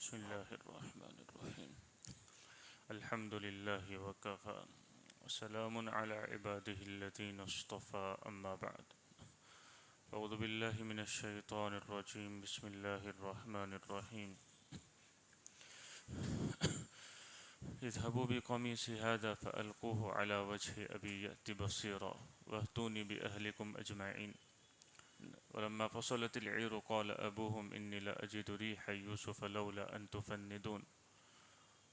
بسم الله الرحمن الرحيم الحمد لله وكفى وسلام على عباده الذين اصطفى أما بعد أعوذ بالله من الشيطان الرجيم بسم الله الرحمن الرحيم اذهبوا بقميصي هذا فألقوه على وجه أبي يأت بصيرا وأتوني بأهلكم أجمعين ولما فصلت العير قال أبوهم إني لأجد ريح يوسف لولا أن تفندون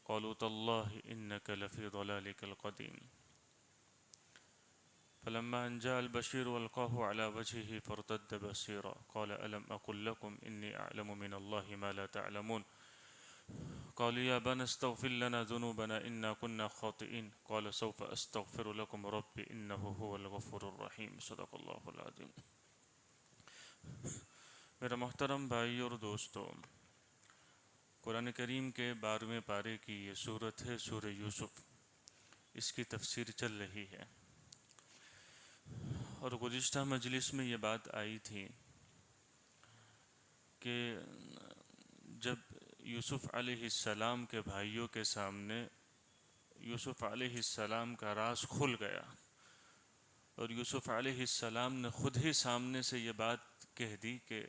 قالوا تالله إنك لفي ضلالك القديم فلما أن جاء البشير والقاه على وجهه فارتد بصيرا قال ألم أقل لكم إني أعلم من الله ما لا تعلمون قالوا يا أبانا استغفر لنا ذنوبنا إنا كنا خاطئين قال سوف أستغفر لكم ربي إنه هو الغفور الرحيم صدق اللہ العظیم. میرا محترم بھائی اور دوستو، قرآن کریم کے 12ویں پارے کی یہ سورت ہے سورہ یوسف. اس کی تفسیر چل رہی ہے اور گزشتہ مجلس میں یہ بات آئی تھی کہ جب یوسف علیہ السلام کے بھائیوں کے سامنے یوسف علیہ السلام کا راز کھل گیا اور یوسف علیہ السلام نے خود ہی سامنے سے یہ بات کہہ دی کہ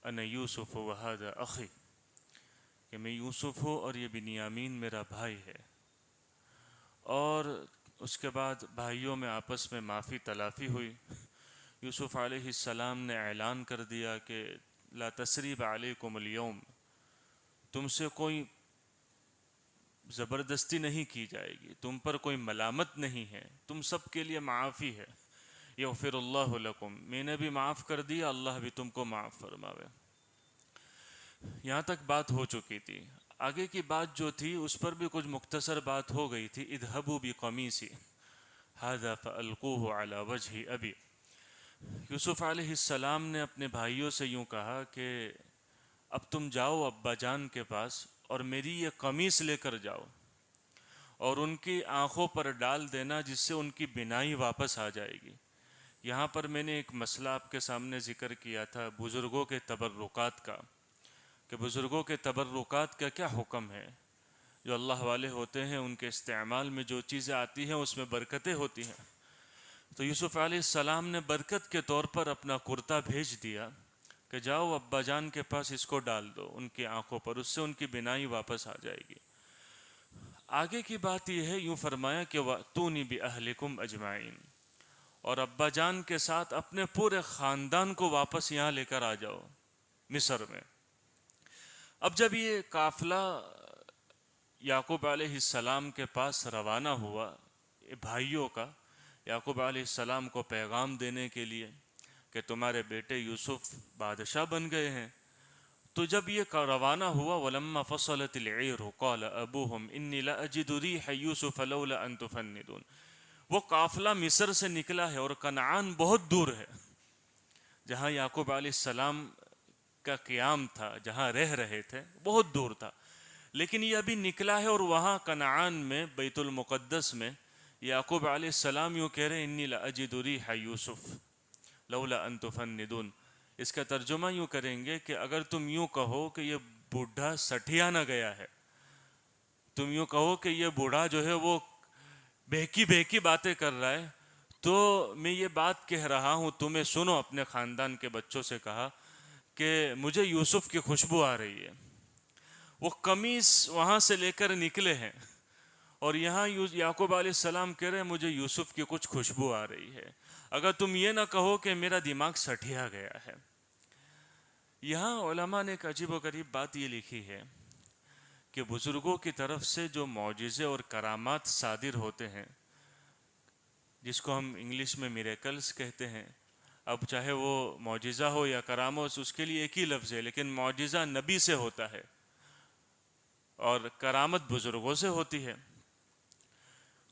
انا یوسف وہذا اخی، کہ میں یوسف ہوں اور یہ بنیامین میرا بھائی ہے. اور اس کے بعد بھائیوں میں آپس میں معافی تلافی ہوئی. یوسف علیہ السلام نے اعلان کر دیا کہ لا تثریب علیکم اليوم، تم سے کوئی زبردستی نہیں کی جائے گی، تم پر کوئی ملامت نہیں ہے، تم سب کے لیے معافی ہے. یغفر اللہ لکم، میں نے بھی معاف کر دیا، اللہ بھی تم کو معاف فرماوے. یہاں تک بات ہو چکی تھی. آگے کی بات جو تھی اس پر بھی کچھ مختصر بات ہو گئی تھی. اذهبوا بقمیصی ھذا فألقوه علی وجہ ابی. یوسف علیہ السلام نے اپنے بھائیوں سے یوں کہا کہ اب تم جاؤ ابا جان کے پاس اور میری یہ قمیص لے کر جاؤ اور ان کی آنکھوں پر ڈال دینا، جس سے ان کی بینائی واپس آ جائے گی. یہاں پر میں نے ایک مسئلہ آپ کے سامنے ذکر کیا تھا بزرگوں کے تبرکات کا، کہ بزرگوں کے تبرکات کا کیا حکم ہے. جو اللہ والے ہوتے ہیں ان کے استعمال میں جو چیزیں آتی ہیں اس میں برکتیں ہوتی ہیں. تو یوسف علیہ السلام نے برکت کے طور پر اپنا کرتا بھیج دیا کہ جاؤ ابا جان کے پاس اس کو ڈال دو ان کی آنکھوں پر، اس سے ان کی بینائی واپس آ جائے گی. آگے کی بات یہ ہے، یوں فرمایا کہ وَأْتُونِي بِأَهْلِكُمْ أَجْمَعِينَ، اور ابا جان کے ساتھ اپنے پورے خاندان کو واپس یہاں لے کر آ جاؤ مصر میں. اب جب یہ قافلہ یعقوب علیہ السلام کے پاس روانہ ہوا بھائیوں کا، یعقوب علیہ السلام کو پیغام دینے کے لیے کہ تمہارے بیٹے یوسف بادشاہ بن گئے ہیں، تو جب یہ روانہ ہوا وَلَمَّا فَصَلَتِ الْعِيرُ قَالَ أَبُوهُمْ إِنِّي لَأَجِدُ رِيحَ يُوسُفَ لَوْلَا أَن تُفَنِّدُونَ. وہ قافلہ مصر سے نکلا ہے اور کنعان بہت دور ہے، جہاں یعقوب علیہ السلام کا قیام تھا، جہاں رہ رہے تھے، بہت دور تھا. لیکن یہ ابھی نکلا ہے اور وہاں کنعان میں بیت المقدس میں یعقوب علیہ السلام یوں کہہ رہے ہیں انی لأجد ریح یوسف لولا ان تفندون. اس کا ترجمہ یوں کریں گے کہ اگر تم یوں کہو کہ یہ بوڑھا سٹھیا نہ گیا ہے، تم یوں کہو کہ یہ بوڑھا جو ہے وہ بہکی بہکی باتیں کر رہا ہے، تو میں یہ بات کہہ رہا ہوں تمہیں سنو. اپنے خاندان کے بچوں سے کہا کہ مجھے یوسف کی خوشبو آ رہی ہے. وہ قمیص وہاں سے لے کر نکلے ہیں اور یہاں یعقوب علیہ السلام کہہ رہے ہیں مجھے یوسف کی کچھ خوشبو آ رہی ہے. اگر تم یہ نہ کہو کہ میرا دماغ سٹھیا گیا ہے. یہاں علماء نے ایک عجیب و غریب بات یہ لکھی ہے کہ بزرگوں کی طرف سے جو معجزے اور کرامات صادر ہوتے ہیں، جس کو ہم انگلش میں میریکلز کہتے ہیں، اب چاہے وہ معجزہ ہو یا کرامت، اس کے لیے ایک ہی لفظ ہے، لیکن معجزہ نبی سے ہوتا ہے اور کرامت بزرگوں سے ہوتی ہے.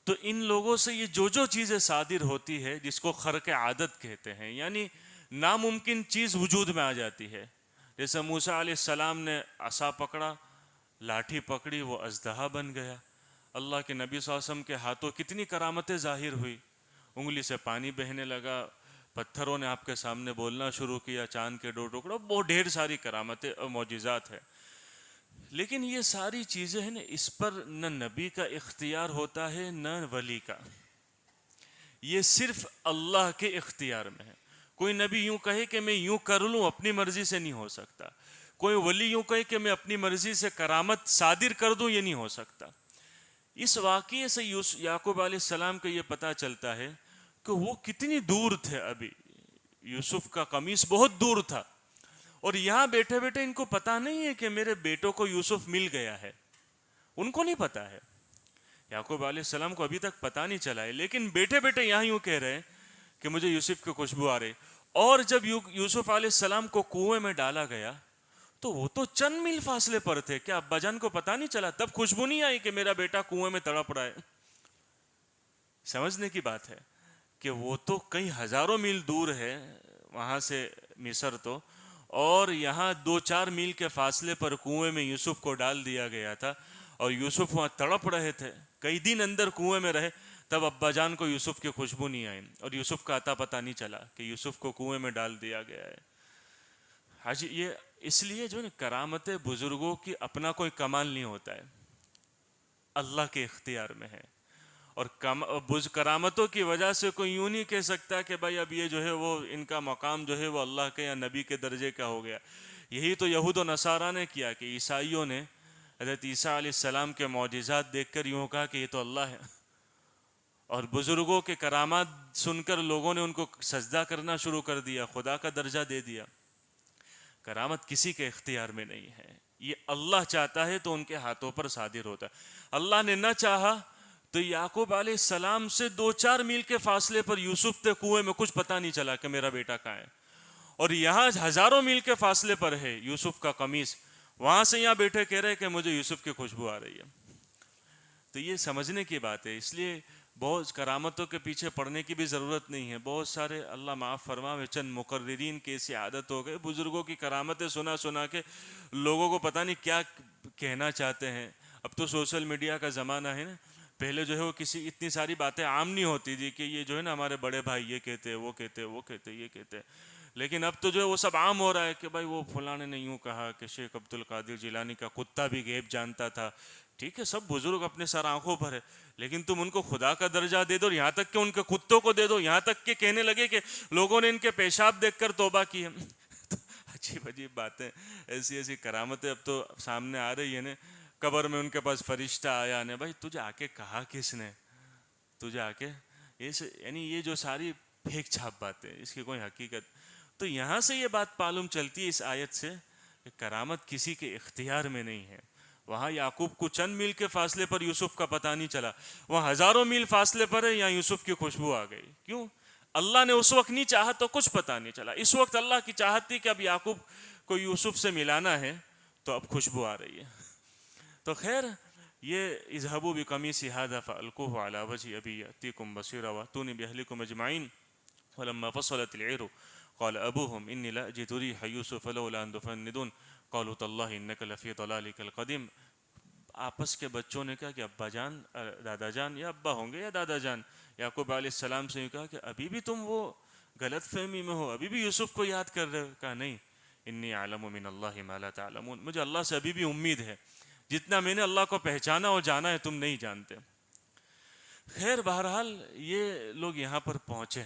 تو ان لوگوں سے یہ جو چیزیں صادر ہوتی ہے جس کو خرق عادت کہتے ہیں، یعنی ناممکن چیز وجود میں آ جاتی ہے. جیسے موسیٰ علیہ السلام نے عصا پکڑا، لاٹھی پکڑی، وہ اژدہا بن گیا. اللہ کے نبی صلی اللہ علیہ وسلم کے ہاتھوں کتنی کرامتیں ظاہر ہوئی، انگلی سے پانی بہنے لگا، پتھروں نے آپ کے سامنے بولنا شروع کیا، چاند کے 2 ٹکڑے، بہت ڈھیر ساری کرامتیں اور معجزات ہیں. لیکن یہ ساری چیزیں ہیں نا، اس پر نہ نبی کا اختیار ہوتا ہے نہ ولی کا، یہ صرف اللہ کے اختیار میں ہے۔ کوئی نبی یوں کہے کہ میں یوں کر لوں، اپنی مرضی سے نہیں ہو سکتا۔ کوئی ولی یوں کہے کہ میں اپنی مرضی سے کرامت صادر کر دوں، یہ نہیں ہو سکتا۔ اس واقعے سے یعقوب علیہ السلام کو یہ پتہ چلتا ہے کہ وہ کتنی دور تھے۔ ابھی یوسف کا قمیص بہت دور تھا، اور یہاں بیٹھے بیٹھے ان کو پتہ نہیں ہے کہ میرے بیٹوں کو یوسف مل گیا ہے، ان کو نہیں پتہ ہے۔ یعقوب علیہ السلام کو ابھی تک پتہ نہیں چلا ہے، لیکن بیٹھے بیٹھے یہاں یوں کہہ رہے ہیں کہ مجھے یوسف کی خوشبو آ رہی۔ اور جب یوسف علیہ السلام کو کنویں میں ڈالا گیا تو وہ تو چند میل فاصلے پر تھے، کیا ابا جان کو پتہ نہیں چلا؟ تب خوشبو نہیں آئی کہ میرا بیٹا کنویں میں تڑپ رہا ہے؟ سمجھنے کی بات ہے کہ وہ تو کئی ہزاروں میل دور ہے وہاں سے مصر تو، اور یہاں 2-4 میل کے فاصلے پر کنویں میں یوسف کو ڈال دیا گیا تھا، اور یوسف وہاں تڑپ رہے تھے، کئی دن اندر کنویں میں رہے، تب ابا جان کو یوسف کی خوشبو نہیں آئی، اور یوسف کا عطا پتہ نہیں چلا کہ یوسف کو کنویں میں ڈال دیا گیا ہے۔ حاجی یہ اس لیے جو ہے کرامت بزرگوں کی اپنا کوئی کمال نہیں ہوتا ہے، اللہ کے اختیار میں ہے۔ اور کرامتوں کی وجہ سے کوئی یوں نہیں کہہ سکتا کہ بھائی اب یہ جو ہے وہ ان کا مقام جو ہے وہ اللہ کے یا نبی کے درجے کا ہو گیا۔ یہی تو یہود و نصارہ نے کیا کہ عیسائیوں نے حضرت عیسیٰ علیہ السلام کے معجزات دیکھ کر یوں کہا کہ یہ تو اللہ ہے، اور بزرگوں کے کرامات سن کر لوگوں نے ان کو سجدہ کرنا شروع کر دیا، خدا کا درجہ دے دیا۔ کرامت کسی کے اختیار میں نہیں ہے، یہ اللہ چاہتا ہے تو ان کے ہاتھوں پر صادر ہوتا ہے۔ اللہ نے نہ چاہا تو یعقوب علیہ السلام سے 2-4 میل کے فاصلے پر یوسف تھے کنویں میں، کچھ پتہ نہیں چلا کہ میرا بیٹا کہاں ہے، اور یہاں ہزاروں میل کے فاصلے پر ہے یوسف کا قمیص، وہاں سے یہاں بیٹھے کہہ رہے کہ مجھے یوسف کی خوشبو آ رہی ہے۔ تو یہ سمجھنے کی بات ہے، اس لیے بہت کرامتوں کے پیچھے پڑنے کی بھی ضرورت نہیں ہے۔ بہت سارے اللہ معاف فرمائے چند مقررین کی ایسی عادت ہو گئے، بزرگوں کی کرامتیں سنا سنا کے لوگوں کو پتہ نہیں کیا کہنا چاہتے ہیں۔ اب تو سوشل میڈیا کا زمانہ ہے نا، پہلے جو ہے وہ اتنی ساری باتیں عام نہیں ہوتی تھی کہ یہ جو ہے نا ہمارے بڑے بھائی یہ کہتے وہ کہتے وہ کہتے یہ کہتے، لیکن اب تو جو ہے وہ سب عام ہو رہا ہے کہ بھائی وہ فلانے نے یوں کہا کہ شیخ عبد القادر جیلانی کا کتا بھی غیب جانتا تھا۔ ٹھیک ہے، سب بزرگ اپنے سر آنکھوں پر ہے، لیکن تم ان کو خدا کا درجہ دے دو، یہاں تک کہ ان کے کتوں کو دے دو، یہاں تک کہ کہنے لگے کہ لوگوں نے ان کے پیشاب دیکھ کر توبہ کی ہے۔ عجیب عجیب باتیں، ایسی ایسی کرامتیں اب تو سامنے آ رہی ہیں نا۔ قبر میں ان کے پاس فرشتہ آیا نے، بھائی تجھے آ کے کہا کس نے؟ تجھے آ کے یعنی یہ جو ساری پھینک چھاپ باتیں، اس کی کوئی حقیقت۔ تو یہاں سے یہ بات معلوم چلتی ہے اس آیت سے کہ کرامت کسی کے اختیار میں نہیں ہے۔ وہاں یعقوب کو چند میل کے فاصلے پر یوسف کا پتہ نہیں چلا، وہاں ہزاروں میل فاصلے پر ہے، یہاں یوسف کی خوشبو آ گئی۔ کیوں؟ اللہ نے اس وقت نہیں چاہا تو کچھ پتہ نہیں چلا، اس وقت اللہ کی چاہت تھی کہ اب یعقوب کو یوسف سے ملانا ہے تو اب خوشبو آ رہی ہے۔ تو خیر یہ اذهبوا بقمیصی ھذا فألقوه علی وجه ابی یأتیکم بصیرا وأتونی بأہلکم اجمعین فلما فصلت العیر قال ابوهم انی لأجد ریح یوسف لولا ان تفندون قالوا تاللہ انک لفی ضلالک القدیم۔ آپس کے بچوں نے کہا کہ ابا جان، دادا جان، یا ابا ہوں گے یا دادا جان، یعقوب علیہ السلام سے کہا کہ ابھی بھی تم وہ غلط فہمی میں ہو، ابھی بھی یوسف کو یاد کر رہے ہو؟ کہا نہیں، انی اعلم من اللہ ما لا تعلمون، مجھے اللہ سے ابھی بھی امید ہے، جتنا میں نے اللہ کو پہچانا اور جانا ہے تم نہیں جانتے۔ خیر بہرحال یہ لوگ یہاں پر پہنچے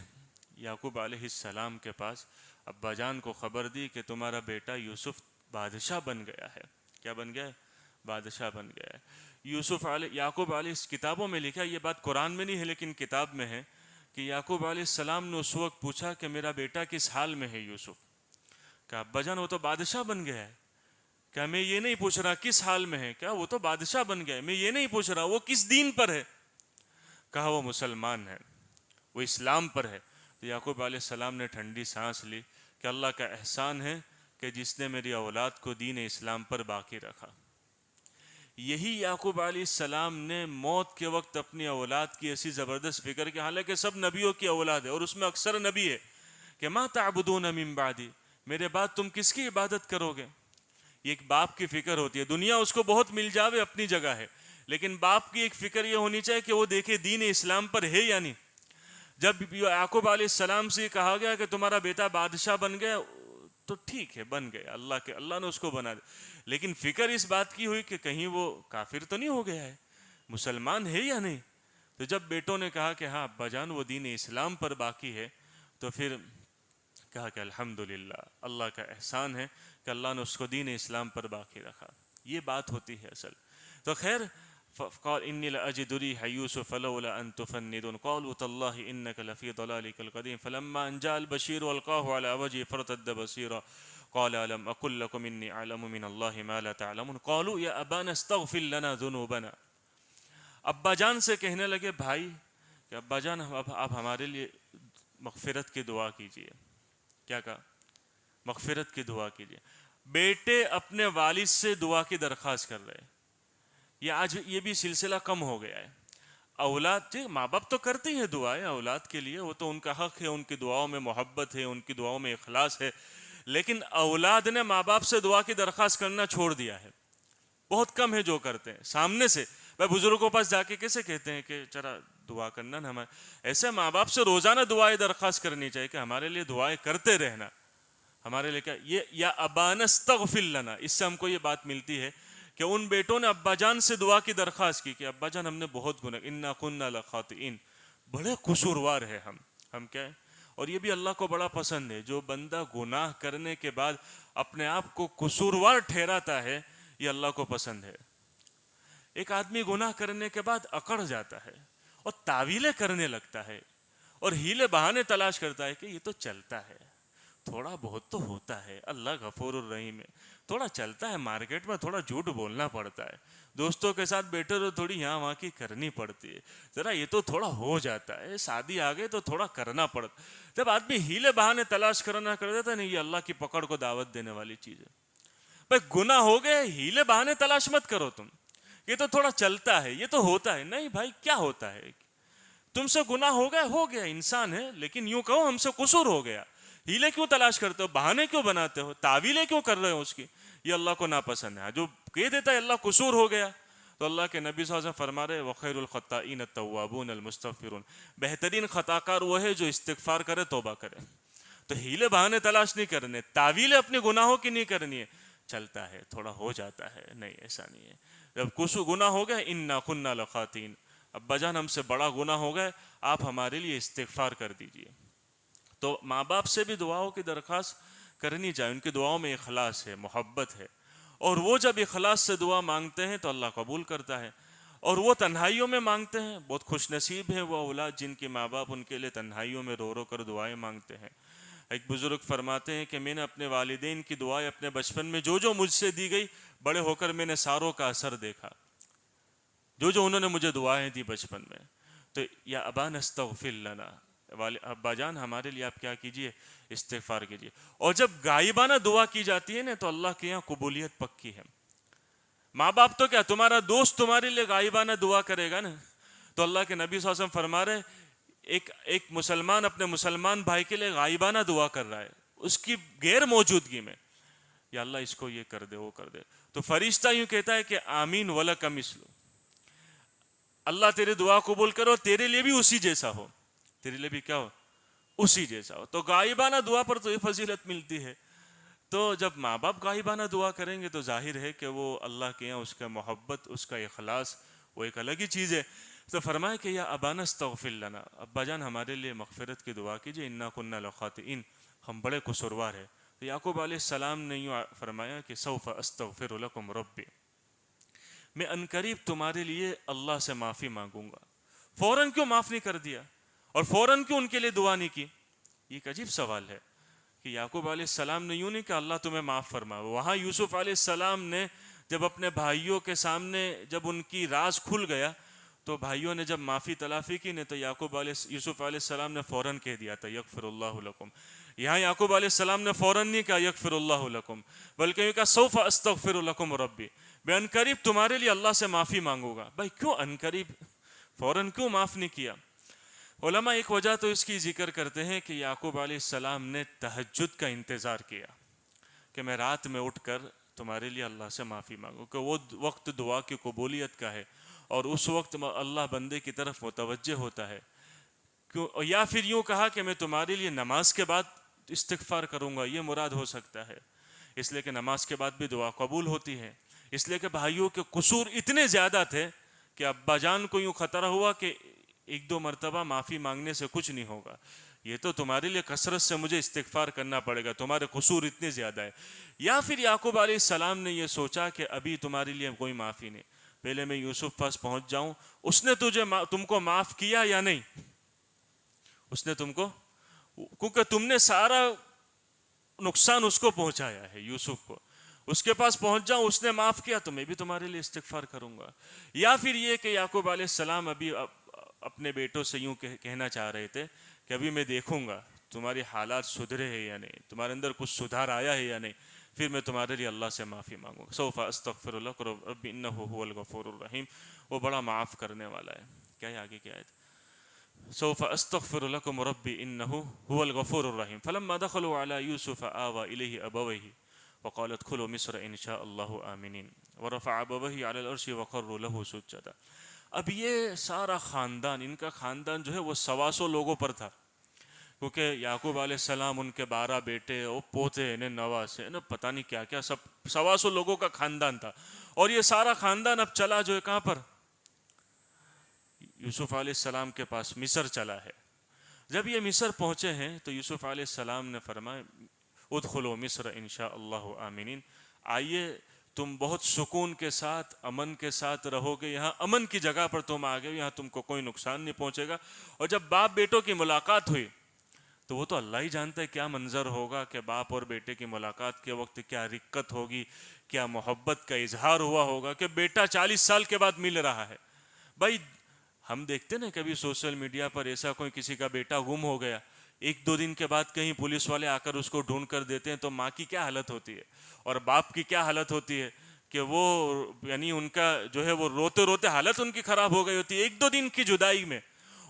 یعقوب علیہ السلام کے پاس، ابا جان کو خبر دی کہ تمہارا بیٹا یوسف بادشاہ بن گیا ہے۔ کیا بن گیا ہے؟ بادشاہ بن گیا ہے۔ یعقوب علیہ کتابوں میں لکھا، یہ بات قرآن میں نہیں ہے لیکن کتاب میں ہے، کہ یعقوب علیہ السلام نے اس وقت پوچھا کہ میرا بیٹا کس حال میں ہے یوسف؟ کہا ابا جان وہ تو بادشاہ بن گیا ہے۔ کیا میں یہ نہیں پوچھ رہا کس حال میں ہے، کیا وہ تو بادشاہ بن گیا ہے، میں یہ نہیں پوچھ رہا وہ کس دین پر ہے؟ کہا وہ مسلمان ہے، وہ اسلام پر ہے۔ تو یعقوب علیہ السلام نے ٹھنڈی سانس لی کہ اللہ کا احسان ہے کہ جس نے میری اولاد کو دین اسلام پر باقی رکھا۔ یہی یعقوب علیہ السلام نے موت کے وقت اپنی اولاد کی ایسی زبردست فکر کی، حالانکہ سب نبیوں کی اولاد ہے اور اس میں اکثر نبی ہے، کہ ما تعبدون من بعدی، میرے بعد تم کس کی عبادت کرو گے؟ یہ ایک باپ کی فکر ہوتی ہے، دنیا اس کو بہت مل جاوے اپنی جگہ ہے، لیکن باپ کی ایک فکر یہ ہونی چاہیے کہ وہ دیکھے دین اسلام پر ہے یا نہیں۔ جب یعقوب علیہ السلام سے کہا گیا کہ تمہارا بیٹا بادشاہ بن گیا تو ٹھیک ہے بن گیا، اللہ نے اس کو بنا دیا، لیکن فکر اس بات کی ہوئی کہ کہیں وہ کافر تو نہیں ہو گیا ہے، مسلمان ہے یا نہیں. تو جب بیٹوں نے کہا کہ ہاں ابا جان وہ دین اسلام پر باقی ہے، تو پھر کہا کہ الحمدللہ اللہ کا احسان ہے کہ اللہ نے اس کو دین اسلام پر باقی رکھا. یہ بات ہوتی ہے اصل. تو خیر قال انی لاجد ريح يوسف فلولا ان تفندون قالوا تالله انك لفي ضلالك القديم فلما ان جاء البشير والقاه على وجهه فارتد بصيرا قال الم اقل لكم اني اعلم من الله ما لا تعلمون قالوا يا ابانا استغفر لنا ذنوبنا. ابا جان سے کہنے لگے بھائی کہ ابا جان آپ ہمارے لیے مغفرت کی دعا کیجیے. کیا کہا؟ مغفرت کی دعا کیجیے. بیٹے اپنے والد سے دعا کی درخواست کر رہے. یہ آج یہ بھی سلسلہ کم ہو گیا ہے. اولاد جی ماں باپ تو کرتے ہیں دعائیں اولاد کے لیے، وہ تو ان کا حق ہے، ان کی دعاؤں میں محبت ہے، ان کی دعاؤں میں اخلاص ہے، لیکن اولاد نے ماں باپ سے دعا کی درخواست کرنا چھوڑ دیا ہے. بہت کم ہے جو کرتے ہیں سامنے سے. بھائی بزرگوں کے پاس جا کے کیسے کہتے ہیں کہ چرا دعا کرنا نا ہمارے. ایسے ماں باپ سے روزانہ دعائیں درخواست کرنی چاہیے کہ ہمارے لیے دعائیں کرتے رہنا. ہمارے لیے کیا یہ یا ابانا استغفر لنا، اس سے ہم کو یہ بات ملتی ہے کہ ان بیٹوں نے ابا جان سے دعا کی درخواست کی کہ ابا جان ہم نے بہت گناہ، انا کنا لخاطئین، بڑے قصوروار ہیں ہم کیا ہے. اور یہ بھی اللہ کو بڑا پسند ہے، جو بندہ گناہ کرنے کے بعد اپنے آپ کو قصوروار ٹھہراتا ہے، یہ اللہ کو پسند ہے. ایک آدمی گناہ کرنے کے بعد اکڑ جاتا ہے اور تعویلیں کرنے لگتا ہے اور ہیلے بہانے تلاش کرتا ہے کہ یہ تو چلتا ہے، تھوڑا بہت تو ہوتا ہے، اللہ غفور الرحیم ہے، تھوڑا چلتا ہے، مارکیٹ میں تھوڑا جھوٹ بولنا پڑتا ہے، دوستوں کے ساتھ بیٹھے تو تھوڑی یہاں وہاں کی کرنی پڑتی ہے، ذرا یہ تو تھوڑا ہو جاتا ہے، شادی آگے تو تھوڑا کرنا پڑتا. جب آدمی ہیلے بہانے تلاش کرنا کر دیتا ہے نہیں، یہ اللہ کی پکڑ کو دعوت دینے والی چیز ہے. بھائی گناہ ہو گئے، ہیلے بہانے تلاش مت کرو تم، یہ تو تھوڑا چلتا ہے، یہ تو ہوتا ہے. نہیں بھائی کیا ہوتا ہے؟ تم سے گناہ ہو گیا، انسان ہے، لیکن یوں کہو ہم سے قصور ہو گیا. ہیلے کیوں تلاش کرتے ہو، بہانے کیوں بناتے ہو، تعویلیں کیوں کر رہے ہو اس کی؟ یہ اللہ کو ناپسند ہے. جو کہہ دیتا ہے اللہ قصور ہو گیا، تو اللہ کے نبی صلی اللہ علیہ وسلم فرما رہے وخیر الخطائین التوابون المستغفرون، بہترین خطا کار وہ ہے جو استغفار کرے، توبہ کرے. تو ہیلے بہانے تلاش نہیں کرنے، تعویلیں اپنے گناہوں کی نہیں کرنی ہے. چلتا ہے، تھوڑا ہو جاتا ہے، نہیں ایسا نہیں ہے. جب کچھ گناہ ہو گئے انا کنا لخاطئین، ابا جان ہم سے بڑا گناہ ہو گئے، آپ ہمارے لیے استغفار کر دیجئے. تو ماں باپ سے بھی دعاؤں کی درخواست کرنی چاہیے، ان کی دعاؤں میں اخلاص ہے، محبت ہے، اور وہ جب اخلاص سے دعا مانگتے ہیں تو اللہ قبول کرتا ہے. اور وہ تنہائیوں میں مانگتے ہیں، بہت خوش نصیب ہیں وہ اولاد جن کے ماں باپ ان کے لیے تنہائیوں میں رو رو کر دعائیں مانگتے ہیں. ایک بزرگ فرماتے ہیں کہ میں نے اپنے والدین کی دعائیں اپنے بچپن میں جو مجھ سے دی گئی، بڑے ہو کر میں نے ساروں کا اثر دیکھا، جو انہوں نے مجھے دعائیں دی بچپن میں. تو یا ابانا استغفر لنا، ابا جان ہمارے لیے آپ کیا کیجئے، استغفار کیجئے. اور جب غائبانہ دعا کی جاتی ہے نا تو اللہ کے یہاں قبولیت پکی ہے. ماں باپ تو کیا، تمہارا دوست تمہارے لیے غائبانہ دعا کرے گا نا. تو اللہ کے نبی صلی اللہ علیہ وسلم فرما رہے ایک مسلمان اپنے مسلمان بھائی کے لیے غائبانہ دعا کر رہا ہے اس کی غیر موجودگی میں، یا اللہ اس کو یہ کر دے وہ کر دے، تو فرشتہ یوں کہتا ہے کہ آمین ولک مثلہ، اللہ تیری دعا قبول کرو، تیرے لیے بھی اسی جیسا ہو، تیرے لیے بھی کیا ہو، اسی جیسا ہو. تو غائبانہ دعا پر تو یہ فضیلت ملتی ہے. تو جب ماں باپ غائبانہ دعا کریں گے تو ظاہر ہے کہ وہ اللہ کے یہاں اس کا محبت، اس کا اخلاص وہ ایک الگ ہی چیز ہے. تو فرمائے کہ یا ابانا استغفر لنا، ابا جان ہمارے لیے مغفرت کی دعا کیجیے، انا کنا لخاطئین، ہم بڑے قصوروار ہیں. تو یعقوب علیہ السلام نے یوں فرمایا کہ سوف استغفر لکم ربی، میں عنقریب تمہارے لیے اللہ سے معافی مانگوں گا. فوراً کیوں معاف نہیں کر دیا اور فوراً کیوں ان کے لیے دعا نہیں کی؟ یہ ایک عجیب سوال ہے کہ یعقوب علیہ السلام نے یوں نہیں کہ اللہ تمہیں معاف فرما. وہاں یوسف علیہ السلام نے جب اپنے بھائیوں کے سامنے جب ان کی راز کھل گیا تو بھائیوں نے جب معافی تلافی کی نے تو یوسف علیہ السلام نے فوراً کہہ دیا تھا یغفر اللہ لکم. یہاں یعقوب علیہ السلام نے فوراً نہیں کہا یغفر اللہ لکم، بلکہ یہ کہا سوف استغفر لکم ربی، میں عنقریب تمہارے لیے اللہ سے معافی مانگوں گا. بھائی کیوں عنقریب، فوراً کیوں معاف نہیں کیا؟ علماء ایک وجہ تو اس کی ذکر کرتے ہیں کہ یعقوب علیہ السلام نے تہجد کا انتظار کیا کہ میں رات میں اٹھ کر تمہارے لیے اللہ سے معافی مانگوں، کہ وہ وقت دعا کی قبولیت کا ہے اور اس وقت اللہ بندے کی طرف متوجہ ہوتا ہے. یا پھر یوں کہا کہ میں تمہارے لیے نماز کے بعد استغفار کروں گا، یہ مراد ہو سکتا ہے، اس لیے کہ نماز کے بعد بھی دعا قبول ہوتی ہے، اس لیے کہ بھائیوں کے قصور اتنے زیادہ تھے کہ ابا جان کو یوں خطرہ ہوا کہ ایک دو مرتبہ معافی مانگنے سے کچھ نہیں ہوگا، یہ تو تمہارے لیے کثرت سے مجھے استغفار کرنا پڑے گا، تمہارے قصور اتنے زیادہ ہے۔ یا پھر یعقوب علیہ السلام نے یہ سوچا کہ ابھی تمہارے لیے کوئی معافی نہیں، پہلے میں یوسف پاس پہنچ جاؤں، اس نے تم کو معاف کیا یا نہیں، اس نے تم کو، کیونکہ تم نے سارا نقصان اس کو پہنچایا ہے یوسف کو، اس کے پاس پہنچ جاؤں، اس نے معاف کیا تو میں بھی تمہارے لیے استغفار کروں گا۔ یا پھر یہ کہ یعقوب علیہ السلام ابھی اپنے بیٹوں سے یوں کہنا چاہ رہے تھے کہ ابھی میں دیکھوں گا تمہاری حالات سدھرے ہیں یا نہیں، تمہارے اندر کچھ سدھار آیا ہے یا نہیں، پھر میں تمہارے لیے اللہ سے معافی مانگوں گا۔ سوف استغفر لک ربی انہ هو الغفور الرحیم، وہ بڑا معاف کرنے والا ہے۔ کیا ہے آگے کیا ہے؟ سوف استغفر لکم ربی انہ هو الغفور الرحیم فلما دخلوا علی یوسف آوى الیہ ابویہ وقال ادخلوا مصر ان شاء اللہ آمنین ورفع ابویہ علی العرش وخروا له سجدا۔ اب یہ سارا خاندان، ان کا خاندان جو ہے وہ 125 لوگوں پر تھا، کیونکہ یعقوب علیہ السلام، ان کے 12 بیٹے اور پوتے انہیں نواسے نا، پتہ نہیں کیا کیا، سب 125 لوگوں کا خاندان تھا، اور یہ سارا خاندان اب چلا جو ہے کہاں پر؟ یوسف علیہ السلام کے پاس، مصر چلا ہے۔ جب یہ مصر پہنچے ہیں تو یوسف علیہ السلام نے فرمایا ادخلوا مصر انشاء اللہ آمنین، آئیے تم بہت سکون کے ساتھ، امن کے ساتھ رہو گے، یہاں امن کی جگہ پر تم آ گئے، یہاں تم کو کوئی نقصان نہیں پہنچے گا۔ اور جب باپ بیٹوں کی ملاقات ہوئی تو وہ تو اللہ ہی جانتا ہے کیا منظر ہوگا کہ باپ اور بیٹے کی ملاقات کے وقت کیا رقت ہوگی، کیا محبت کا اظہار ہوا ہوگا کہ بیٹا 40 سال کے بعد مل رہا ہے۔ بھائی ہم دیکھتے نا کبھی سوشل میڈیا پر ایسا کوئی کسی کا بیٹا گم ہو گیا، 1-2 دن کے بعد کہیں پولیس والے آ کر اس کو ڈھونڈ کر دیتے ہیں، تو ماں کی کیا حالت ہوتی ہے اور باپ کی کیا حالت ہوتی ہے کہ وہ یعنی ان کا جو ہے وہ روتے روتے حالت ان کی خراب ہو گئی ہوتی ہے 1-2 دن کی جدائی میں۔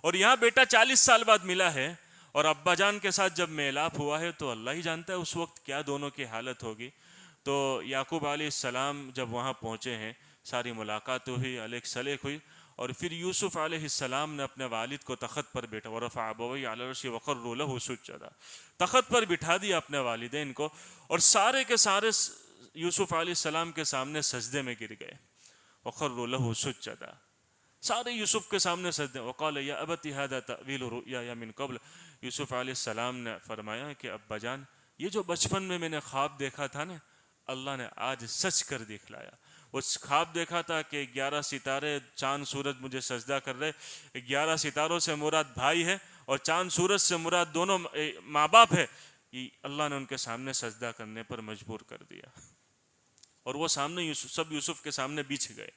اور یہاں بیٹا 40 سال بعد ملا ہے اور ابا جان کے ساتھ جب میلاپ ہوا ہے تو اللہ ہی جانتا ہے اس وقت کیا دونوں کی حالت ہوگی۔ تو یعقوب علیہ السلام جب وہاں پہنچے ہیں، ساری ملاقات ہوئی، علیک سلیک ہوئی، اور پھر یوسف علیہ السلام نے اپنے والد کو تخت پر بیٹھا، ورفع ابویہ علی العرش وخروا له سجدا، تخت پر بٹھا دیا اپنے والدین کو، اور سارے کے سارے یوسف علیہ السلام کے سامنے سجدے میں گر گئے، وخروا له سجدا، سارے یوسف کے سامنے سجدے۔ وقال یا ابت ھذا تأویل رؤیایا من قبل، یوسف علیہ السلام نے فرمایا کہ ابا جان یہ جو بچپن میں نے خواب دیکھا تھا نا، اللہ نے آج سچ کر دکھلایا۔ اس خواب دیکھا تھا کہ 11 ستارے چاند سورج مجھے سجدہ کر رہے، 11 ستاروں سے مراد بھائی ہے اور چاند سورج سے مراد دونوں ماں باپ ہے، اللہ نے ان کے سامنے سجدہ کرنے پر مجبور کر دیا، اور وہ سامنے سب یوسف کے سامنے بچھ گئے۔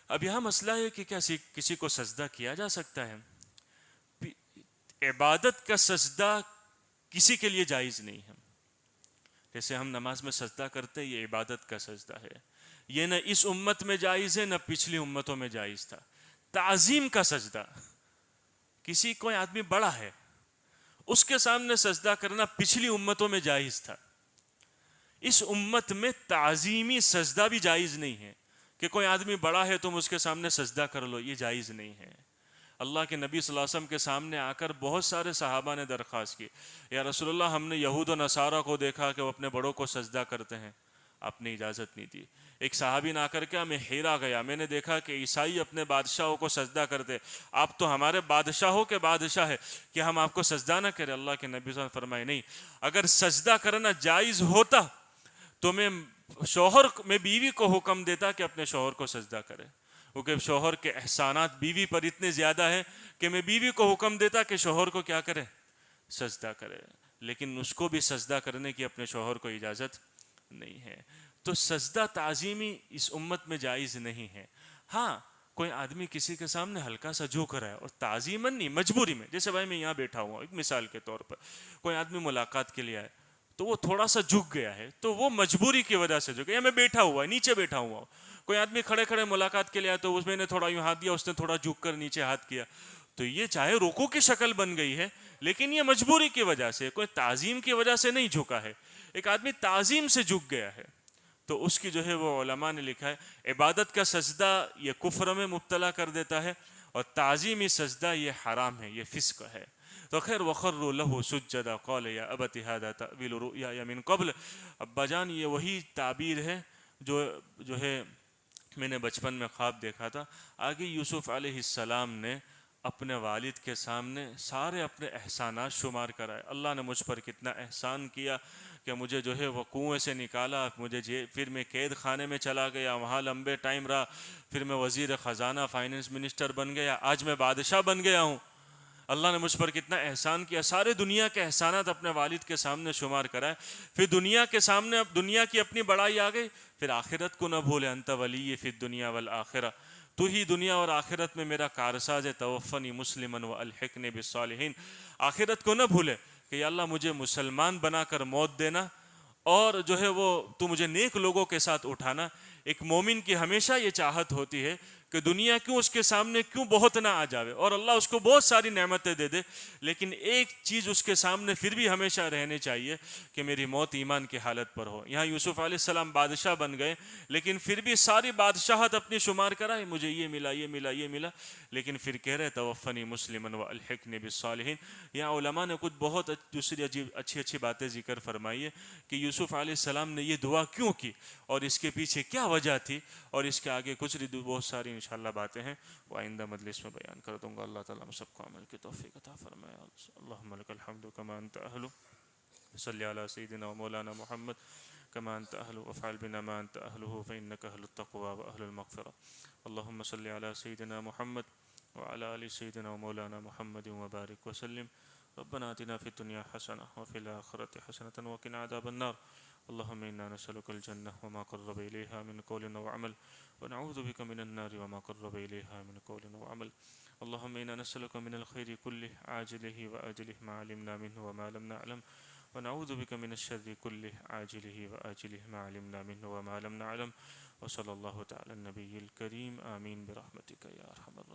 اب یہاں مسئلہ ہے کہ کیا کسی کو سجدہ کیا جا سکتا ہے؟ عبادت کا سجدہ کسی کے لیے جائز نہیں ہے، جیسے ہم نماز میں سجدہ کرتے، یہ عبادت کا سجدہ ہے، یہ نہ اس امت میں جائز ہے نہ پچھلی امتوں میں جائز تھا۔ تعظیم کا سجدہ، کسی کوئی آدمی بڑا ہے اس کے سامنے سجدہ کرنا پچھلی امتوں میں جائز تھا، اس امت میں تعظیمی سجدہ بھی جائز نہیں ہے کہ کوئی آدمی بڑا ہے تم اس کے سامنے سجدہ کر لو، یہ جائز نہیں ہے۔ اللہ کے نبی صلی اللہ علیہ وسلم کے سامنے آ کر بہت سارے صحابہ نے درخواست کی، یا رسول اللہ ہم نے یہود و نصارہ کو دیکھا کہ وہ اپنے بڑوں کو سجدہ کرتے ہیں، آپ نے اجازت نہیں دی۔ ایک صحابی نے آ کر کیا، میں ہیرا گیا، میں نے دیکھا کہ عیسائی اپنے بادشاہوں کو سجدہ کرتے، آپ تو ہمارے بادشاہوں کے بادشاہ ہے کہ ہم آپ کو سجدہ نہ کریں؟ اللہ کے نبی صلی اللہ علیہ وسلم فرمائے نہیں، اگر سجدہ کرنا جائز ہوتا تو میں بیوی کو حکم دیتا کہ اپنے شوہر کو سجدہ کرے، کیونکہ شوہر کے احسانات بیوی پر اتنے زیادہ ہیں کہ میں بیوی کو حکم دیتا کہ شوہر کو کیا کرے، سجدہ کرے، لیکن اس کو بھی سجدہ کرنے کی اپنے شوہر کو اجازت نہیں ہے۔ تو سجدہ تعظیمی اس امت میں جائز نہیں ہے۔ ہاں کوئی آدمی کسی کے سامنے ہلکا سا جھک رہا ہے اور تعظیماً نہیں، مجبوری میں، جیسے بھائی میں یہاں بیٹھا ہوا، ایک مثال کے طور پر کوئی آدمی ملاقات کے لیے آئے تو وہ تھوڑا سا جھک گیا ہے، تو وہ مجبوری کی وجہ سے جھکا، یا میں بیٹھا ہوا ہے نیچے بیٹھا ہوا ہوں، کوئی آدمی کھڑے کھڑے ملاقات کے لیے آئے تو اس میں نے تھوڑا یوں ہاتھ دیا، اس نے تھوڑا جھک کر نیچے ہاتھ کیا، تو یہ چاہے رکوع کی شکل بن گئی ہے لیکن یہ مجبوری کی وجہ سے، کوئی تعظیم کی وجہ سے نہیں جھکا ہے۔ ایک آدمی تعظیم سے جھک گیا ہے تو اس کی جو ہے وہ علماء نے لکھا ہے عبادت کا سجدہ یہ کفر میں مبتلا کر دیتا ہے، اور تعظیمی سجدہ یہ حرام ہے، یہ فسق ہے۔ تو خیر وخروا له سجدا قال یا ابت هذا تأویل رؤیاي من قبل، ابا جان یہ وہی تعبیر ہے جو ہے میں نے بچپن میں خواب دیکھا تھا۔ آگے یوسف علیہ السلام نے اپنے والد کے سامنے سارے اپنے احسانات شمار کرائے، اللہ نے مجھ پر کتنا احسان کیا کہ مجھے جو ہے وہ کنویں سے نکالا، مجھے پھر میں قید خانے میں چلا گیا، وہاں لمبے ٹائم رہا، پھر میں وزیر خزانہ فائننس منسٹر بن گیا، آج میں بادشاہ بن گیا ہوں۔ اللہ نے مجھ پر کتنا احسان کیا، سارے دنیا کے احسانات اپنے والد کے سامنے شمار کرائے، پھر دنیا کے سامنے اب دنیا کی اپنی بڑائی آ گئی، پھر آخرت کو نہ بھولے، انت ولی فی الدنیا والآخرہ، تو ہی دنیا اور آخرت میں میرا کارساز ہے، توفنی مسلما والحقنی بالصالحین، آخرت کو نہ بھولے کہ یا اللہ مجھے مسلمان بنا کر موت دینا، اور جو ہے وہ تو مجھے نیک لوگوں کے ساتھ اٹھانا۔ ایک مومن کی ہمیشہ یہ چاہت ہوتی ہے کہ دنیا کیوں اس کے سامنے کیوں بہت نہ آ جاوے، اور اللہ اس کو بہت ساری نعمتیں دے دے، لیکن ایک چیز اس کے سامنے پھر بھی ہمیشہ رہنے چاہیے کہ میری موت ایمان کی حالت پر ہو۔ یہاں یوسف علیہ السلام بادشاہ بن گئے، لیکن پھر بھی ساری بادشاہت اپنی شمار کرائے، مجھے یہ ملا یہ ملا یہ ملا، لیکن پھر کہہ رہے توفنی مسلما والحقنی بالصالحین۔ یہاں علماء نے کچھ بہت دوسری اچھی باتیں ذکر فرمائی ہے کہ یوسف علیہ السلام نے یہ دعا کیوں کی اور اس کے پیچھے کیا وجہ تھی، اور اس کے آگے کچھ بہت ساری انشاءاللہ باتیں ہیں وہ آئندہ مجلس میں بیان کر دوں گا۔ اللہ تعالیٰ ہم سب کو عمل کی توفیق عطا فرمائے۔ اللہم لک الحمد کما انت اہل، صلی علی سیدنا و مولانا محمد كما أنت أهل، وافعل بنا ما أنت أهله فإنك أهل التقوى وأهل المغفرة۔ اللهم صل على سيدنا محمد وعلى آل سيدنا ومولانا محمد وبارك وسلم۔ ربنا آتنا في الدنيا حسنة وفي الآخرة حسنة وقنا عذاب النار۔ اللهم إنا نسألك الجنة وما قرب إليها من قول وعمل، ونعوذ بك من النار وما قرب إليها من قول وعمل۔ اللهم إنا نسألك من الخير كله عاجله وآجله ما علمنا منه وما لم نعلم، ونعوذ بك من الشر كله عاجله وآجله ما علمنا منه وما لم نعلم، وصلى الله تعالى النبي الكريم، آمين برحمتك يا أرحم الراحمين۔